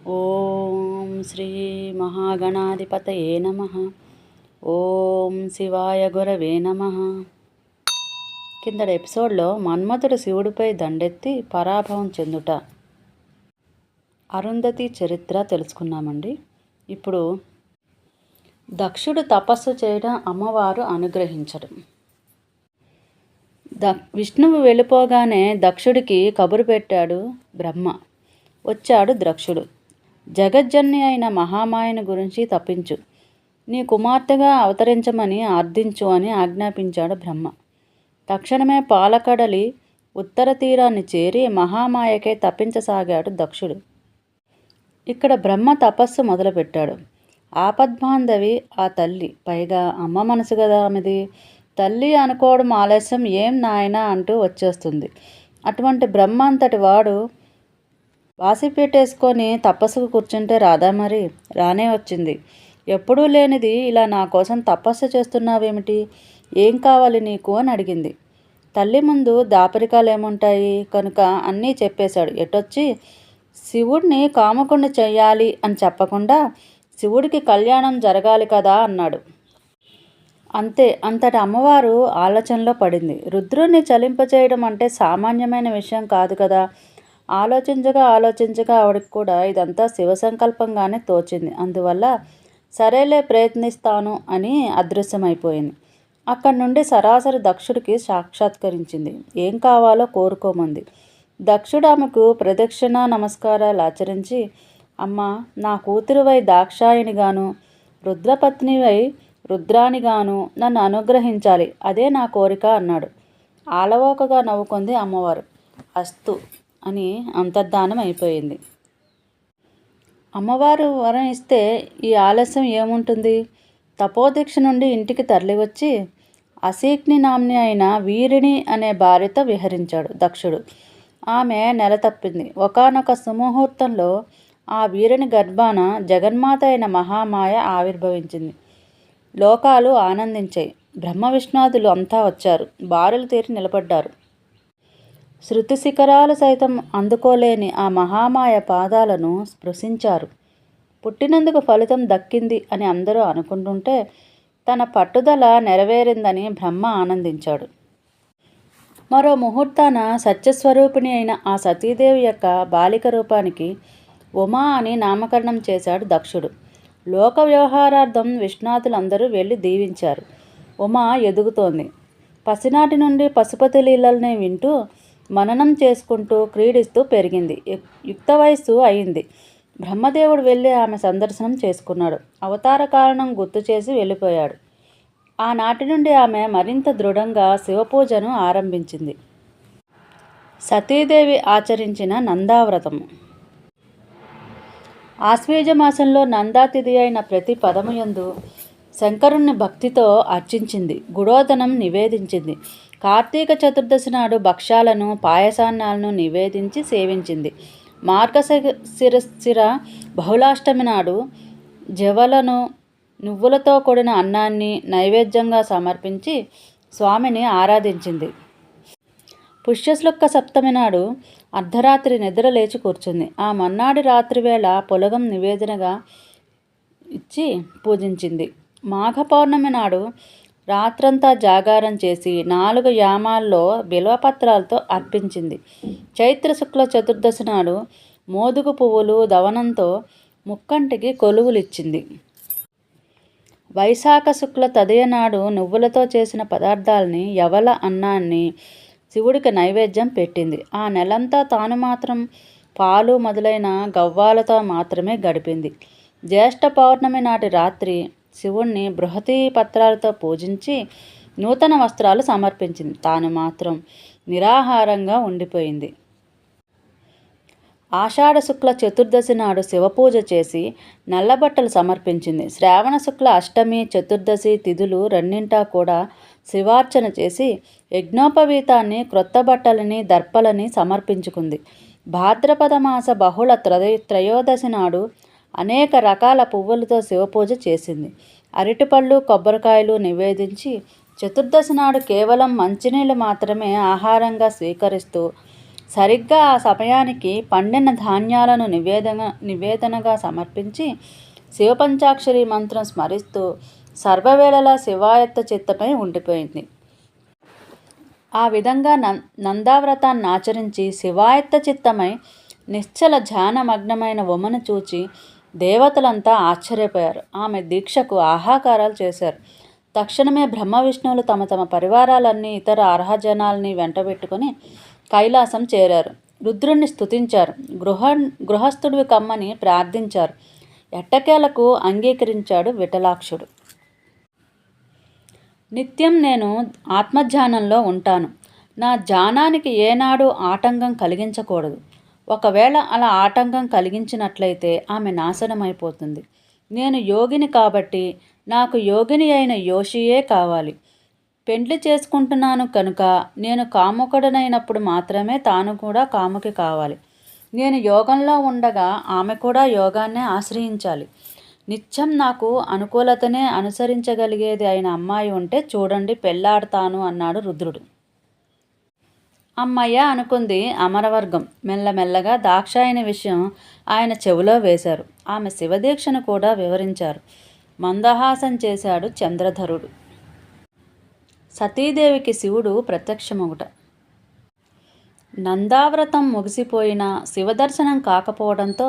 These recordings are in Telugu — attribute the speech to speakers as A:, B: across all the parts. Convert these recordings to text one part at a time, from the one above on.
A: ఓం శ్రీ మహాగణాధిపతయే నమః. ఓం శివాయ గురవే నమః. కిందటి ఎపిసోడ్లో మన్మథుడు శివుడిపై దండెత్తి పరాభవం చెందుట, అరుంధతి చరిత్ర తెలుసుకున్నామండి. ఇప్పుడు దక్షుడు తపస్సు చేయడం, అమ్మవారు అనుగ్రహించడం. విష్ణువు వెళ్ళిపోగానే దక్షుడికి కబురు పెట్టాడు బ్రహ్మ. వచ్చాడు దక్షుడు. జగజ్జన్ని అయిన మహామాయను గురించి తప్పించు, నీ కుమార్తెగా అవతరించమని అర్థించు అని ఆజ్ఞాపించాడు బ్రహ్మ. తక్షణమే పాలకడలి ఉత్తర తీరాన్ని చేరి మహామాయకై తప్పించసాగాడు దక్షుడు. ఇక్కడ బ్రహ్మ తపస్సు మొదలుపెట్టాడు. ఆపద్బాంధవి ఆ తల్లి, పైగా అమ్మ మనసు కదా ఆమెది. తల్లి అనుకోవడం ఆలస్యం, ఏం నాయనా అంటూ వచ్చేస్తుంది. అటువంటి బ్రహ్మ అంతటి వాడు వాసిపేటేసుకొని తపస్సుకు కూర్చుంటే రాదా? మరి రానే వచ్చింది. ఎప్పుడూ లేనిది ఇలా నా కోసం తపస్సు చేస్తున్నావేమిటి? ఏం కావాలి నీకు అని అడిగింది. తల్లి ముందు దాపరికాలు ఏముంటాయి కనుక అన్నీ చెప్పేశాడు. ఎటొచ్చి శివుడిని కామకుండా చెయ్యాలి అని చెప్పకుండా శివుడికి కళ్యాణం జరగాలి కదా అన్నాడు. అంతే. అంతటి అమ్మవారు ఆలోచనలో పడింది. రుద్రుణ్ణి చలింపచేయడం అంటే సామాన్యమైన విషయం కాదు కదా. ఆలోచించగా ఆవిడకి కూడా ఇదంతా శివ సంకల్పంగానే తోచింది. అందువల్ల సరేలే ప్రయత్నిస్తాను అని అదృశ్యమైపోయింది. అక్కడి నుండి సరాసరి దక్షుడికి సాక్షాత్కరించింది. ఏం కావాలో కోరుకోమంది. దక్షుడు ఆమెకు ప్రదక్షిణ నమస్కారాలు ఆచరించి, అమ్మ, నా కూతురువై దాక్షాయినిగాను, రుద్రపత్నివై రుద్రానిగాను నన్ను అనుగ్రహించాలి, అదే నా కోరిక అన్నాడు. ఆలవోకగా నవ్వుకుంది అమ్మవారు. అస్తు అని అంతర్ధానం అయిపోయింది. అమ్మవారు వరం ఇస్తే ఈ ఆలస్యం ఏముంటుంది? తపోదీక్ష నుండి ఇంటికి తరలివచ్చి అశీక్ని నామ్ని అయిన వీరిణి అనే భార్యతో విహరించాడు దక్షుడు. ఆమె నెల తప్పింది. ఒకానొక సుముహూర్తంలో ఆ వీరిని గర్భాన జగన్మాత అయిన మహామాయ ఆవిర్భవించింది. లోకాలు ఆనందించాయి. బ్రహ్మ విష్ణాదులు అంతా వచ్చారు. బారులు తీరి నిలబడ్డారు. శృతి శిఖరాలు సైతం అందుకోలేని ఆ మహామాయ పాదాలను స్పృశించారు. పుట్టినందుకు ఫలితం దక్కింది అని అందరూ అనుకుంటుంటే తన పట్టుదల నెరవేరిందని బ్రహ్మ ఆనందించాడు. మరో ముహూర్తాన సత్యస్వరూపిణి అయిన ఆ సతీదేవి యొక్క బాలిక రూపానికి ఉమా అని నామకరణం చేశాడు దక్షుడు. లోక వ్యవహారార్థం విష్ణాదులందరూ వెళ్ళి దీవించారు. ఉమా ఎదుగుతోంది. పసినాటి నుండి పశుపతి లీలల్ని వింటూ మననం చేసుకుంటూ క్రీడిస్తూ పెరిగింది. యుక్త వయస్సు అయింది. బ్రహ్మదేవుడు వెళ్ళి ఆమె సందర్శనం చేసుకున్నాడు. అవతార కారణం గుర్తు చేసి వెళ్ళిపోయాడు. ఆనాటి నుండి ఆమె మరింత దృఢంగా శివపూజను ఆరంభించింది. సతీదేవి ఆచరించిన నందావ్రతము. ఆశ్వేజ మాసంలో నందాతిథి అయిన ప్రతి పదముయందు శంకరుణ్ణి భక్తితో అర్చించింది. గుడోదనం నివేదించింది. కార్తీక చతుర్దశి నాడు భక్ష్యాలను, పాయసాన్నాలను నివేదించి సేవించింది. మార్గశిర బహుళాష్టమి నాడు జవలను, నువ్వులతో కూడిన అన్నాన్ని నైవేద్యంగా సమర్పించి స్వామిని ఆరాధించింది. పుష్యశుక్ల సప్తమి నాడు అర్ధరాత్రి నిద్ర లేచి కూర్చుంది. ఆ మన్నాడి రాత్రివేళ పొలగం నివేదనగా ఇచ్చి పూజించింది. మాఘ పౌర్ణమి నాడు రాత్రంతా జాగారం చేసి 4 యామాల్లో బిల్వపత్రాలతో అర్పించింది. చైత్ర శుక్ల చతుర్దశి నాడు మోదుగు పువ్వులు దవనంతో ముక్కంటికి కొలువులిచ్చింది. వైశాఖ శుక్ల తదియ నాడు నువ్వులతో చేసిన పదార్థాలని, యవల అన్నాన్ని శివుడికి నైవేద్యం పెట్టింది. ఆ నెలంతా తాను మాత్రం పాలు మొదలైన గవ్వాలతో మాత్రమే గడిపింది. జ్యేష్ఠ పౌర్ణమి నాటి రాత్రి శివుణ్ణి బృహతీ పత్రాలతో పూజించి నూతన వస్త్రాలు సమర్పించింది. తాను మాత్రం నిరాహారంగా ఉండిపోయింది. ఆషాఢ శుక్ల చతుర్దశి నాడు శివపూజ చేసి నల్లబట్టలు సమర్పించింది. శ్రావణ శుక్ల అష్టమి, చతుర్దశి తిథులు రెండింటా కూడా శివార్చన చేసి యజ్ఞోపవీతాన్ని, క్రొత్త బట్టలని, దర్పలని సమర్పించుకుంది. భాద్రపద మాస బహుళ త్రయోదశి నాడు అనేక రకాల పువ్వులతో శివపూజ చేసింది. అరటిపళ్ళు, కొబ్బరికాయలు నివేదించి చతుర్దశి నాడు కేవలం మంచినీళ్ళు మాత్రమే ఆహారంగా స్వీకరిస్తూ సరిగ్గా ఆ సమయానికి పండిన ధాన్యాలను నివేదనగా సమర్పించి శివపంచాక్షరి మంత్రం స్మరిస్తూ సర్వవేళలా శివాయత్త చిత్తమై ఉండిపోయింది. ఆ విధంగా నందావ్రతాన్ని ఆచరించి శివాయత్త చిత్తమై నిశ్చల ధ్యానమగ్నమైన ఉమను చూచి దేవతలంతా ఆశ్చర్యపోయారు. ఆమె దీక్షకు ఆహాకారాలు చేశారు. తక్షణమే బ్రహ్మ విష్ణువులు తమ తమ పరివారాలన్నీ ఇతర అర్హజనాల్ని వెంటబెట్టుకుని కైలాసం చేరారు. రుద్రుణ్ణి స్తుతించారు. గృహస్థుడివి కమ్మని ప్రార్థించారు. ఎట్టకేలకు అంగీకరించాడు విఠలాక్షుడు. నిత్యం నేను ఆత్మధ్యానంలో ఉంటాను. నా ధ్యానానికి ఏనాడు ఆటంకం కలిగించకూడదు. ఒకవేళ అలా ఆటంకం కలిగించినట్లయితే ఆమె నాశనమైపోతుంది. నేను యోగిని కాబట్టి నాకు యోగిని అయిన యోషియే కావాలి. పెండ్లి చేసుకుంటున్నాను కనుక నేను కాముకుడనైనప్పుడు మాత్రమే తాను కూడా కాముకి కావాలి. నేను యోగంలో ఉండగా ఆమె కూడా యోగాన్నే ఆశ్రయించాలి. నిత్యం నాకు అనుకూలతనే అనుసరించగలిగేది అయిన అమ్మాయి ఉంటే చూడండి పెళ్ళాడతాను అన్నాడు రుద్రుడు. అమ్మయ్య అనుకుంది అమరవర్గం. మెల్లమెల్లగా దాక్షాయని విషయం ఆయన చెవిలో వేశారు. ఆమె శివదీక్షను కూడా వివరించారు. మందహాసం చేశాడు చంద్రధరుడు. సతీదేవికి శివుడు ప్రత్యక్షమగుట. నందావ్రతం ముగిసిపోయినా శివదర్శనం కాకపోవడంతో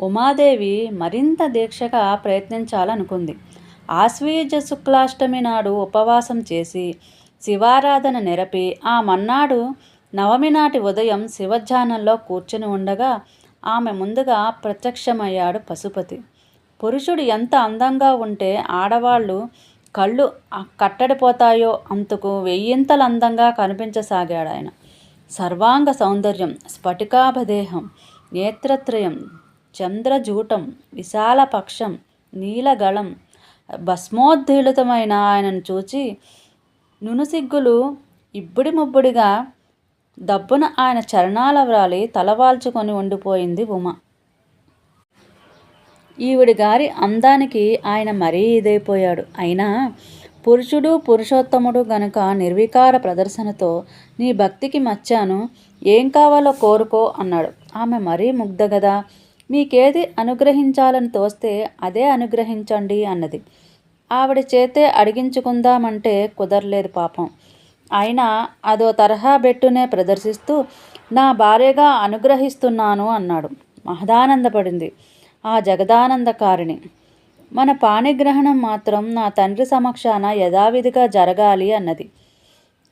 A: ఉమాదేవి మరింత దీక్షగా ప్రయత్నించాలనుకుంది. ఆశ్వీజ శుక్లాష్టమి నాడు ఉపవాసం చేసి శివారాధన నెరపి ఆ మన్నాడు నవమి నాటి ఉదయం శివధ్యానంలో కూర్చుని ఉండగా ఆమె ముందుగా ప్రత్యక్షమయ్యాడు పశుపతి. పురుషుడు ఎంత అందంగా ఉంటే ఆడవాళ్ళు కళ్ళు కట్టడిపోతాయో అంతకు వెయ్యింతలు అందంగా కనిపించసాగాడు ఆయన. సర్వాంగ సౌందర్యం, స్ఫటికాభదేహం, నేత్రత్రయం, చంద్రజూటం, విశాల పక్షం, నీలగళం, భస్మోద్ధీళితమైన ఆయనను చూచి నునుసిగ్గులు ఇబ్బడి ముబ్బడిగా దబ్బున ఆయన చరణాల వ్రాలి తలవాల్చుకొని ఉండిపోయింది ఉమ. ఈవిడి గారి అందానికి ఆయన మరీ ఇదైపోయాడు. అయినా పురుషుడు పురుషోత్తముడు గనుక నిర్వికార ప్రదర్శనతో నీ భక్తికి మచ్చాను, ఏం కావాలో కోరుకో అన్నాడు. ఆమె మరీ ముగ్ధగదా. మీకేది అనుగ్రహించాలని తోస్తే అదే అనుగ్రహించండి అన్నది. ఆవిడ చేతే అడిగించుకుందామంటే కుదరలేదు పాపం. అయినా అదో తరహా బెట్టునే ప్రదర్శిస్తూ నా భార్యగా అనుగ్రహిస్తున్నాను అన్నాడు. మహదానందపడింది ఆ జగదానందకారిణి. మన పాణిగ్రహణం మాత్రం నా తండ్రి సమక్షాన యథావిధిగా జరగాలి అన్నది.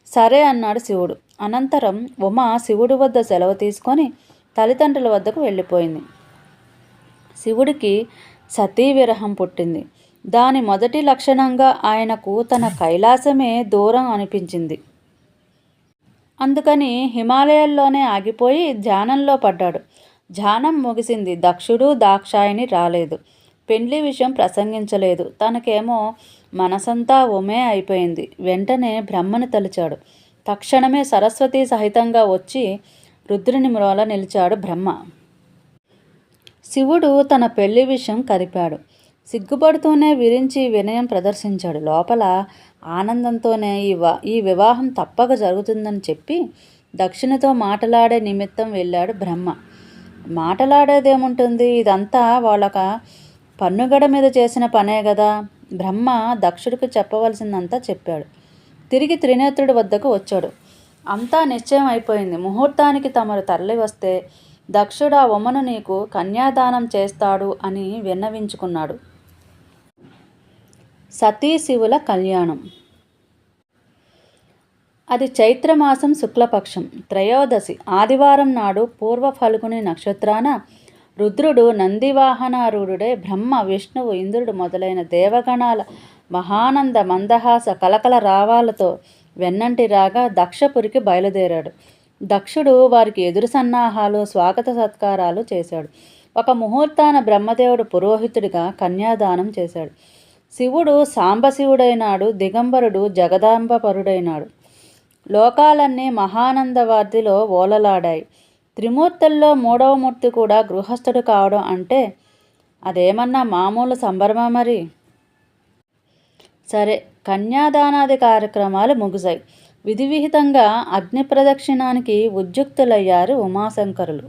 A: సరే అన్నాడు శివుడు. అనంతరం ఉమ శివుడి వద్ద సెలవు తీసుకొని తల్లిదండ్రుల వద్దకు వెళ్ళిపోయింది. శివుడికి సతీ విరహం పుట్టింది. దాని మొదటి లక్షణంగా ఆయనకు తన కైలాసమే దూరం అనిపించింది. అందుకని హిమాలయాల్లోనే ఆగిపోయి ధ్యానంలో పడ్డాడు. ధ్యానం ముగిసింది. దక్షుడు దాక్షాయని రాలేదు. పెండ్లి విషయం ప్రసంగించలేదు. తనకేమో మనసంతా ఉమే అయిపోయింది. వెంటనే బ్రహ్మను తలిచాడు. తక్షణమే సరస్వతి సహితంగా వచ్చి రుద్రుని మ్రోల నిలిచాడు బ్రహ్మ. శివుడు తన పెళ్లి విషయం కదిపాడు. సిగ్గుపడుతూనే విరించి వినయం ప్రదర్శించాడు. లోపల ఆనందంతోనే ఈ వివాహం తప్పక జరుగుతుందని చెప్పి దక్షిణతో మాటలాడే నిమిత్తం వెళ్ళాడు బ్రహ్మ. మాటలాడేదేముంటుంది, ఇదంతా వాళ్ళక పన్నుగడ మీద చేసిన పనే కదా. బ్రహ్మ దక్షుడికి చెప్పవలసిందంతా చెప్పాడు. తిరిగి త్రినేత్రుడి వద్దకు వచ్చాడు. అంతా నిశ్చయం అయిపోయింది. ముహూర్తానికి తమరు తరలి వస్తే దక్షుడు ఆ ఉమను నీకు కన్యాదానం చేస్తాడు అని విన్నవించుకున్నాడు. సతీశివుల కళ్యాణం. అది చైత్రమాసం శుక్లపక్షం త్రయోదశి ఆదివారం నాడు పూర్వ ఫల్గుని నక్షత్రాన రుద్రుడు నందివాహనారూఢుడై బ్రహ్మ విష్ణువు ఇంద్రుడు మొదలైన దేవగణాల మహానంద మందహాస కలకల రావాలతో వెన్నంటి రాగా దక్షపురికి బయలుదేరాడు. దక్షుడు వారికి ఎదురు సన్నాహాలు స్వాగత సత్కారాలు చేశాడు. ఒక ముహూర్తాన బ్రహ్మదేవుడు పురోహితుడిగా కన్యాదానం చేశాడు. శివుడు సాంబశివుడైనాడు. దిగంబరుడు జగదాంబపరుడైనాడు. లోకాలన్నీ మహానందవార్ధిలో ఓలలాడాయి. త్రిమూర్తుల్లో మూడవ మూర్తి కూడా గృహస్థుడు కావడం అంటే అదేమన్నా మామూలు సంబరమా మరి? సరే, కన్యాదానాది కార్యక్రమాలు ముగిశాయి. విధివిహితంగా అగ్ని ప్రదక్షిణానికి ఉద్యుక్తులయ్యారు ఉమాశంకరులు.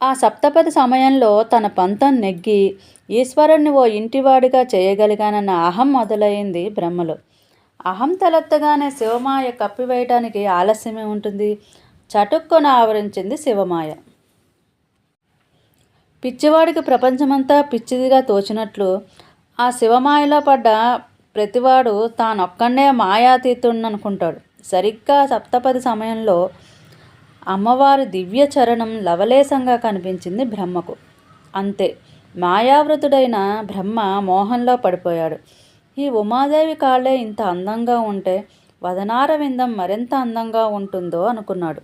A: ఆ సప్తపది సమయంలో తన పంతం నెగ్గి ఈశ్వరుణ్ణి ఓ ఇంటివాడిగా చేయగలిగానన్న అహం మొదలైంది బ్రహ్మలో. అహం తలెత్తగానే శివమాయ కప్పివేయటానికి ఆలస్యమే ఉంటుంది. చటుక్కున ఆవరించింది శివమాయ. పిచ్చివాడికి ప్రపంచమంతా పిచ్చిదిగా తోచినట్లు ఆ శివమాయలో పడ్డ ప్రతివాడు తానొక్కడే మాయాతీతుడనుకుంటాడు. సరిగ్గా సప్తపది సమయంలో అమ్మవారి దివ్య చరణం లవలేశంగా కనిపించింది బ్రహ్మకు. అంతే, మాయావృతుడైన బ్రహ్మ మోహంలో పడిపోయాడు. ఈ ఉమాదేవి కాళ్ళే ఇంత అందంగా ఉంటే వదనారవిందం మరింత అందంగా ఉంటుందో అనుకున్నాడు.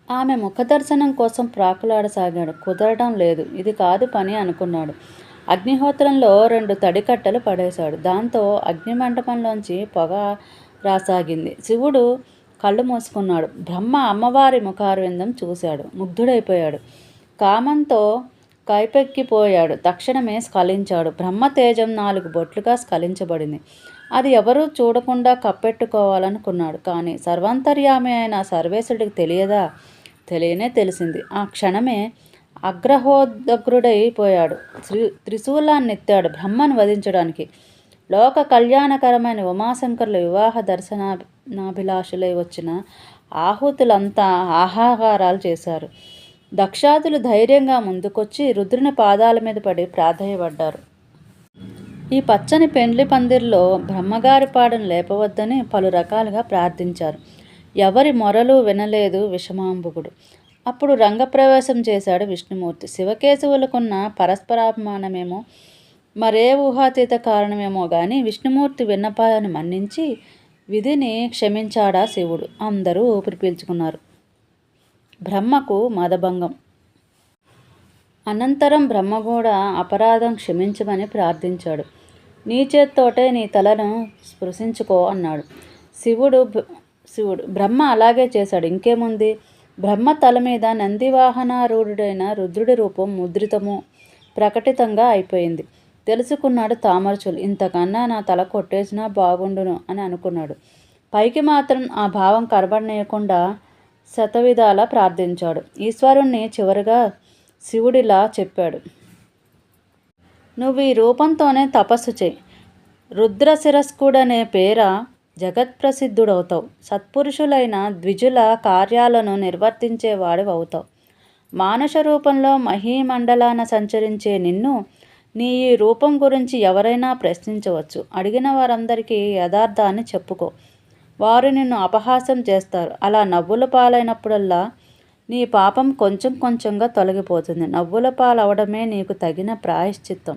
A: ఆమె ముఖదర్శనం కోసం ప్రాకులాడసాగాడు. కుదరడం లేదు. ఇది కాదు పని అనుకున్నాడు. అగ్నిహోత్రంలో 2 తడికట్టెలు పడేశాడు. దాంతో అగ్నిమంటపంలోంచి పొగ రాసాగింది. శివుడు కళ్ళు మూసుకున్నాడు. బ్రహ్మ అమ్మవారి ముఖారవిందం చూశాడు. ముగ్ధుడైపోయాడు. కామంతో కైపెక్కిపోయాడు. తక్షణమే స్ఖలించాడు. బ్రహ్మ తేజం 4 బొట్లుగా స్ఖలించబడింది. అది ఎవరూ చూడకుండా కప్పెట్టుకోవాలనుకున్నాడు. కానీ సర్వాంతర్యామి అయిన సర్వేశ్వరుడికి తెలియదా? తెలియనే తెలిసింది. ఆ క్షణమే అగ్రహోదగ్రుడైపోయాడు. త్రిశూలాన్నెత్తాడు బ్రహ్మను వధించడానికి. లోక కళ్యాణకరమైన ఉమాశంకరుల వివాహ దర్శనాభిలాషులై వచ్చిన ఆహుతులంతా ఆహాకారాలు చేశారు. దక్షాదులు ధైర్యంగా ముందుకొచ్చి రుద్రుని పాదాల మీద పడి ప్రాధేయపడ్డారు. ఈ పచ్చని పెండ్లి పందిర్లో బ్రహ్మగారి పాడను లేపవద్దని పలు రకాలుగా ప్రార్థించారు. ఎవరి మొరలు వినలేదు విషమాంబుకుడు. అప్పుడు రంగప్రవేశం చేశాడు విష్ణుమూర్తి. శివకేశవులకున్న పరస్పరాభిమానమేమో మరే ఊహాతీత కారణమేమో గాని విష్ణుమూర్తి విన్నపాలను మన్నించి విధిని క్షమించాడా శివుడు. అందరూ ఊపిరి పీల్చుకున్నారు. బ్రహ్మకు మదభంగం. అనంతరం బ్రహ్మ కూడా అపరాధం క్షమించమని ప్రార్థించాడు. నీ చేత్తోటే నీ తలను స్పృశించుకో అన్నాడు. శివుడు బ్రహ్మ అలాగే చేశాడు. ఇంకేముంది? బ్రహ్మ తల మీద నందివాహనారూఢుడైన రుద్రుడి రూపం ముద్రితము ప్రకటితంగా అయిపోయింది. తెలుసుకున్నాడు తామరచులు. ఇంతకన్నా నా తల కొట్టేసినా బాగుండును అని అనుకున్నాడు. పైకి మాత్రం ఆ భావం కనబడనీయకుండా శతవిధాలా ప్రార్థించాడు. ఈశ్వరుణ్ణి చివరిగా శివుడిలా చెప్పాడు. నువ్వు ఈ రూపంతోనే తపస్సు చేయి. రుద్రశిరస్కుడనే పేర జగత్ప్రసిద్ధుడవుతావు. సత్పురుషులైన ద్విజుల కార్యాలను నిర్వర్తించేవాడు అవుతావు. మానుష రూపంలో మహీమండలాన సంచరించే నిన్ను నీ ఈ రూపం గురించి ఎవరైనా ప్రశ్నించవచ్చు. అడిగిన వారందరికీ యథార్థాన్ని చెప్పుకో. వారు నిన్ను అపహాస్యం చేస్తారు. అలా నవ్వుల పాలైనప్పుడల్లా నీ పాపం కొంచెం కొంచెంగా తొలగిపోతుంది. నవ్వుల పాలవడమే నీకు తగిన ప్రాయశ్చిత్తం.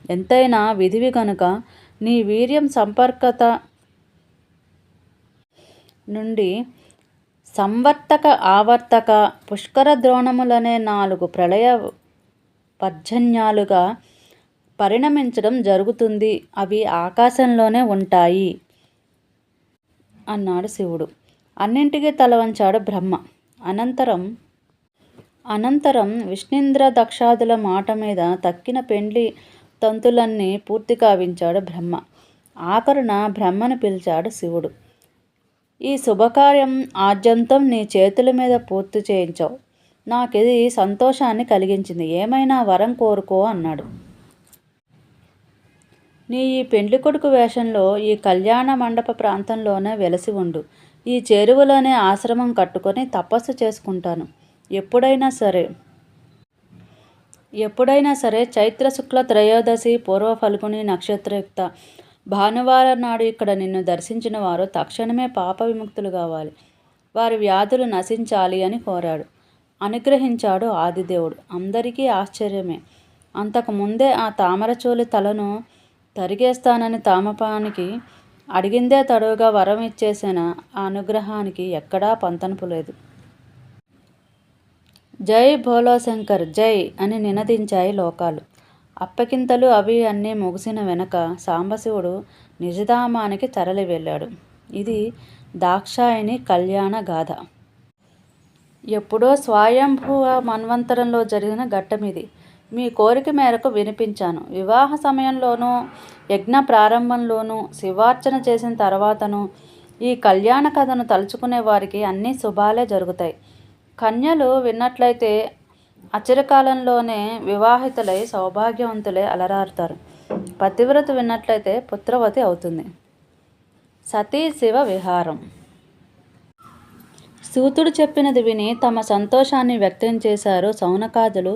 A: ఎంతైనా విధివి కనుక నీ వీర్యం సంపర్కత నుండి సంవర్తక ఆవర్తక పుష్కర ద్రోణములనే 4 ప్రళయ పర్జన్యాలుగా పరిణమించడం జరుగుతుంది. అవి ఆకాశంలోనే ఉంటాయి అన్నాడు శివుడు. అన్నింటికీ తల వంచాడు బ్రహ్మ. అనంతరం విష్ణీంద్ర దక్షాదుల మాట మీద తక్కిన పెండ్లి తంతులన్నీ పూర్తి కావించాడు బ్రహ్మ. ఆఖరున బ్రహ్మను పిలిచాడు శివుడు. ఈ శుభకార్యం ఆద్యంతం నీ చేతుల మీద పూర్తి చేయించావు. నాకిది సంతోషాన్ని కలిగించింది. ఏమైనా వరం కోరుకో అన్నాడు. నీ ఈ పెండ్లి కొడుకు వేషంలో ఈ కళ్యాణ మండప ప్రాంతంలోనే వెలసి ఉండు. ఈ చెరువులోనే ఆశ్రమం కట్టుకొని తపస్సు చేసుకుంటాను. ఎప్పుడైనా సరే చైత్ర శుక్ల త్రయోదశి పూర్వ ఫల్గుని నక్షత్రయుక్త భానువారం నాడు ఇక్కడ నిన్ను దర్శించిన వారు తక్షణమే పాప విముక్తులు కావాలి. వారి వ్యాధులు నశించాలి అని కోరాడు. అనుగ్రహించాడు ఆదిదేవుడు. అందరికీ ఆశ్చర్యమే. అంతకుముందే ఆ తామరచోలి తలను తరిగేస్తానని తామపానికి అడిగిందే తడువుగా వరం ఇచ్చేసిన ఆ అనుగ్రహానికి ఎక్కడా పంతనపు లేదు. జై భోలో శంకర్ జై అని నినదించాయి లోకాలు. అప్పగింతలు అవి అన్నీ ముగిసిన వెనక సాంబశివుడు నిజధామానికి తరలి వెళ్ళాడు. ఇది దాక్షాయణి కళ్యాణ గాథ. ఎప్పుడో స్వయంభువ మన్వంతరంలో జరిగిన ఘట్టమిది. మీ కోరిక మేరకు వినిపించాను. వివాహ సమయంలోనూ యజ్ఞ ప్రారంభంలోనూ శివార్చన చేసిన తర్వాతను ఈ కళ్యాణ కథను తలుచుకునే వారికి అన్ని శుభాలే జరుగుతాయి. కన్యలు విన్నట్లయితే అచిరకాలంలోనే వివాహితులై సౌభాగ్యవంతులై అలరారుతారు. పతివ్రత విన్నట్లయితే పుత్రవతి అవుతుంది. సతీ శివ విహారం. సూతుడు చెప్పినది విని తమ సంతోషాన్ని వ్యక్తం చేశారు శౌనకాదులు.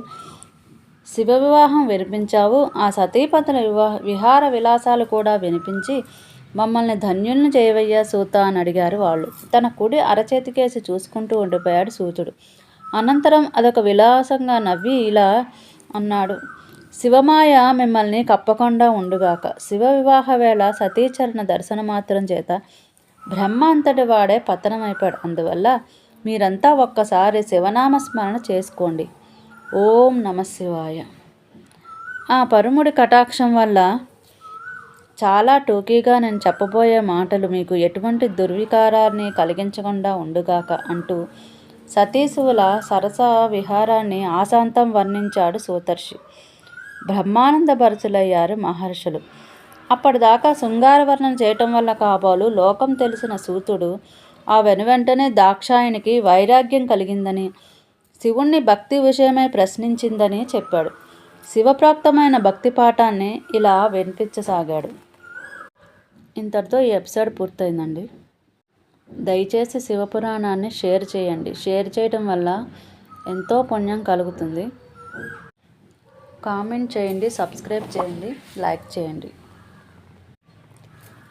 A: శివ వివాహం వినిపించావు, ఆ సతీపతుల విహార విలాసాలు కూడా వినిపించి మమ్మల్ని ధన్యుల్ని చేయవయ్యా సూత అని అడిగారు వాళ్ళు. తన కుడి అరచేతికేసి చూసుకుంటూ ఉండిపోయాడు సూతుడు. అనంతరం అదొక విలాసంగా నవ్వి ఇలా అన్నాడు, శివమాయ మిమ్మల్ని కప్పకుండా ఉండుగాక. శివ వివాహ వేళ సతీచరణ దర్శన మాత్రం చేత బ్రహ్మ అంతటి వాడే పతనమైపోయాడు. అందువల్ల మీరంతా ఒక్కసారి శివనామస్మరణ చేసుకోండి. ఓం నమశివాయ. ఆ పరముడి కటాక్షం వల్ల చాలా టోకీగా నేను చెప్పబోయే మాటలు మీకు ఎటువంటి దుర్వికారాన్ని కలిగించకుండా ఉండుగాక అంటూ సతీశివుల సరస విహారాన్ని ఆశాంతం వర్ణించాడు సూతర్షి. బ్రహ్మానంద భరితులయ్యారు మహర్షులు. అప్పటిదాకా శృంగారవర్ణన చేయటం వల్ల కాబోలు లోకం తెలిసిన సూతుడు ఆ వెనువెంటనే దాక్షాయనికి వైరాగ్యం కలిగిందని, శివుణ్ణి భక్తి విషయమై ప్రశ్నించిందని చెప్పాడు. శివప్రాప్తమైన భక్తి పాఠాన్ని ఇలా వినిపించసాగాడు. ఇంతటితో ఈ ఎపిసోడ్ పూర్తయిందండి. దయచేసి శివపురాణాన్ని షేర్ చేయండి. షేర్ చేయడం వల్ల ఎంతో పుణ్యం కలుగుతుంది. కామెంట్ చేయండి, సబ్స్క్రైబ్ చేయండి, లైక్ చేయండి.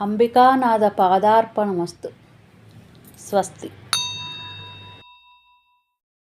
A: అంబికానాథ పాదార్పణమస్తు. స్వస్తి.